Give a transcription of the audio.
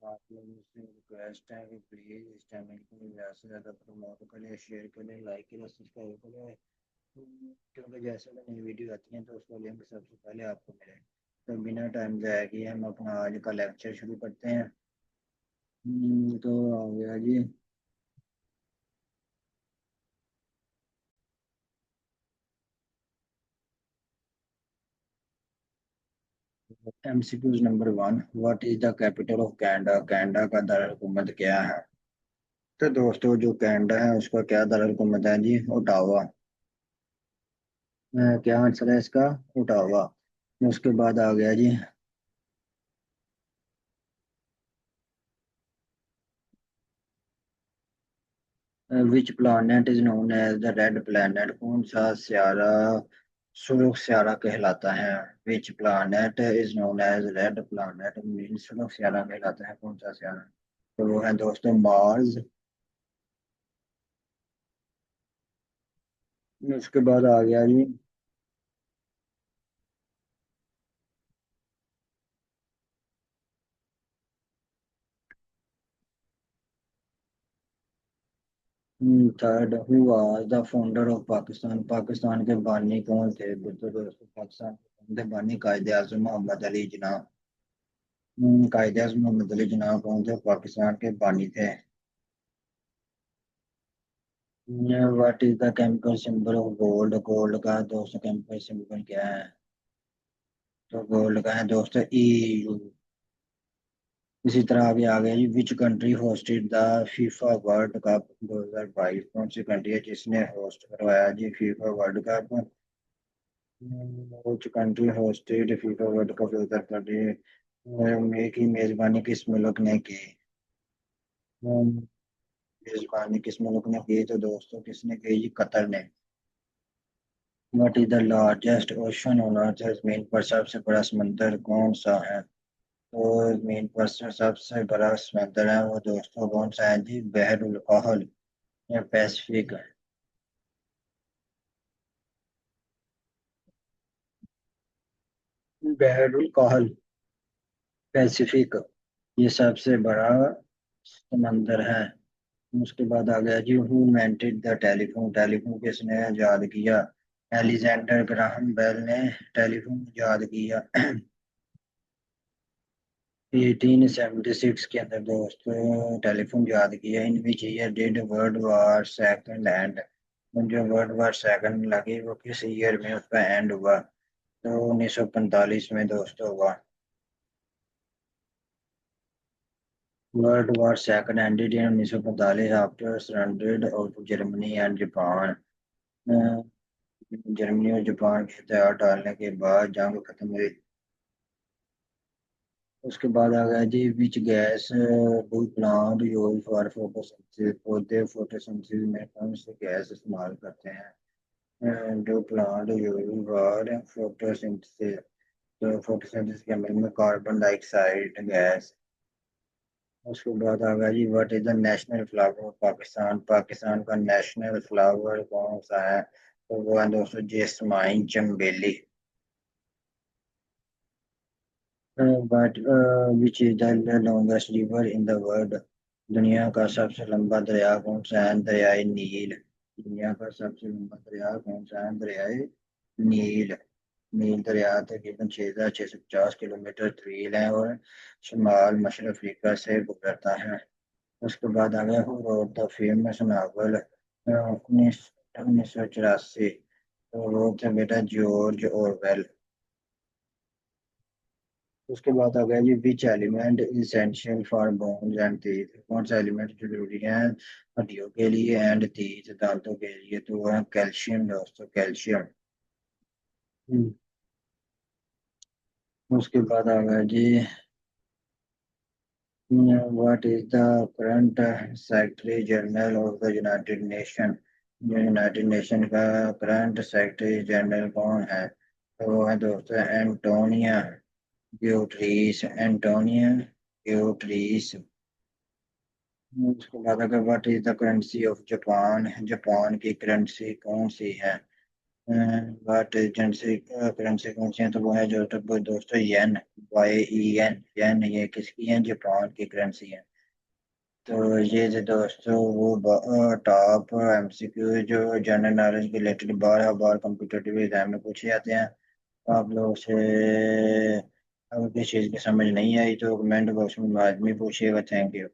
आप लोगों से रिक्वेस्ट है कि प्लीज़ इस चैनल को ज़्यादा से ज़्यादा प्रमोट करें, शेयर करें, लाइक करें, सब्सक्राइब करें। क्योंकि जैसे भी नई वीडियो आती है तो उसका लिंक सबसे पहले आपको मिले। तो बिना टाइम ज़ाया किए हम अपना आज का लेक्चर शुरू करते हैं। तो आ गया जी। MCQs number 1, what is the capital of Canada? Canada का दारकूमत क्या है? तो दोस्तों, जो कनाडा है उसका क्या दारकूमत है जी? ओटावा। क्या आंसर है इसका? ओटावा। उसके बाद आ गया जी। Which planet is known as the red planet? कौन सा सियारा सुर्ख सियारा कहलाता है? Which planet is known as red planet mean सुर्ख सियारा कहलाता है? कौन सा सियारा? तो वो है दोस्तों मार्स। उसके बाद आ गया जी। Third, who was the founder of Pakistan? Pakistan के बानी कौन थे? तो दोस्तों, पाकिस्तान के बानी कायदे आजम मोहम्मद अली जिन्ना। कायदे आजम मोहम्मद अली जिन्ना कौन थे? पाकिस्तान के बानी थे। What is the chemical symbol of gold? Gold का दोस्तों केमिकल सिंबल क्या है? तो गोल्ड का है दोस्तों EU। इसी तरह आगे आ गया जी। Which country hosted the FIFA world cup 2022? कौन सी कंट्री है जिसने होस्ट करवाया जी FIFA world cup? Which country hosted FIFA world cup 2023 की मेजबानी किस मुल्क ने की? मेजबानी किस मुल्क ने की? तो दोस्तों किसने की जी? कतर ने। What is the largest ocean on earth? जमीन पर सबसे बड़ा समंदर कौन सा है? तो जमीन पर सबसे बड़ा समंदर है वो दोस्तों कौन सा है जी? बहरुल कहल या पैसिफिक। बहरुल कहल, पैसिफिक, ये सबसे बड़ा समंदर है। उसके बाद आ गया जी। Who invented the telephone? Telephone किसने इजाद किया? एलेक्जेंडर ग्राहम बेल ने टेलीफोन इजाद किया 1876 के अंदर दोस्तों टेलीफोन इजाद किया। In which year did world war second end? जो वर्ल्ड वार सेकंड लगी वो किस ईयर में उसका एंड हुआ? तो 1945 में दोस्तों हुआ। World war second ended in 1945 after surrender of Germany and Japan. Germany और जापान के हथियार डालने के बाद जंग खत्म हुई। उसके बाद आ गया जी। Which gas do plant use for photosynthesis? पौधे फोटोसिंथेसिस में कौन सी गैस इस्तेमाल करते हैं? Do plant use for photosynthesis? तो फोटोसिंथेसिस के अमल में कार्बन डाइऑक्साइड गैस। उसके बाद आ गया जी। What is the national flower of Pakistan? Pakistan का नेशनल फ्लावर कौन सा है? तो वो है दोस्तों जेसमाइन चमेली। But which is the longest river in the world? दुनिया का सबसे लंबा दरिया कौन सा है? दरियाए नील। दुनिया का सबसे लंबा दरिया कौन सा है? दरियाए नील। नील दरिया तकरीबन 6,650 किलोमीटर तवील है और शुमाल मशरक अफ्रीका से गुजरता है। उसके बाद आ गया who wrote the famous novel 1984? तो वो थे बेटा जॉर्ज ऑरवेल। उसके बाद आ गया जी। Which element essential for bones and teeth? कौन सा एलिमेंट जरूरी है हड्डियों के लिए एंड टीथ दांतों के लिए? तो वो है कैल्शियम दोस्तों, कैल्शियम। हम्म। उसके बाद आ गया जी। What is the current secretary general of the united nation? जो यूनाइटेड नेशन का करंट सेक्रेटरी जनरल कौन है? तो वो है दोस्तों एंटोनिया ग्योट्रीस एंटोनिया ग्योट्रीस। उसके बाद अगर what is the currency of Japan, Japan की करेंसी कौन सी है? व्हाट करेंसी करेंसी कौन सी है? तो वो है जो, तो दोस्तों येन, YEN, येन ये किसकी है? जापान की करेंसी है। तो ये थे दोस्तों वो टॉप MCQ जो जनरल नॉलेज के रिलेटेड बार बार कम्पिटेटिव एग्जाम में पूछे जाते हैं। आप लोग से अगर किसी चीज़ की समझ नहीं आई तो कमेंट बॉक्स में लाजमी पूछिएगा। Thank you.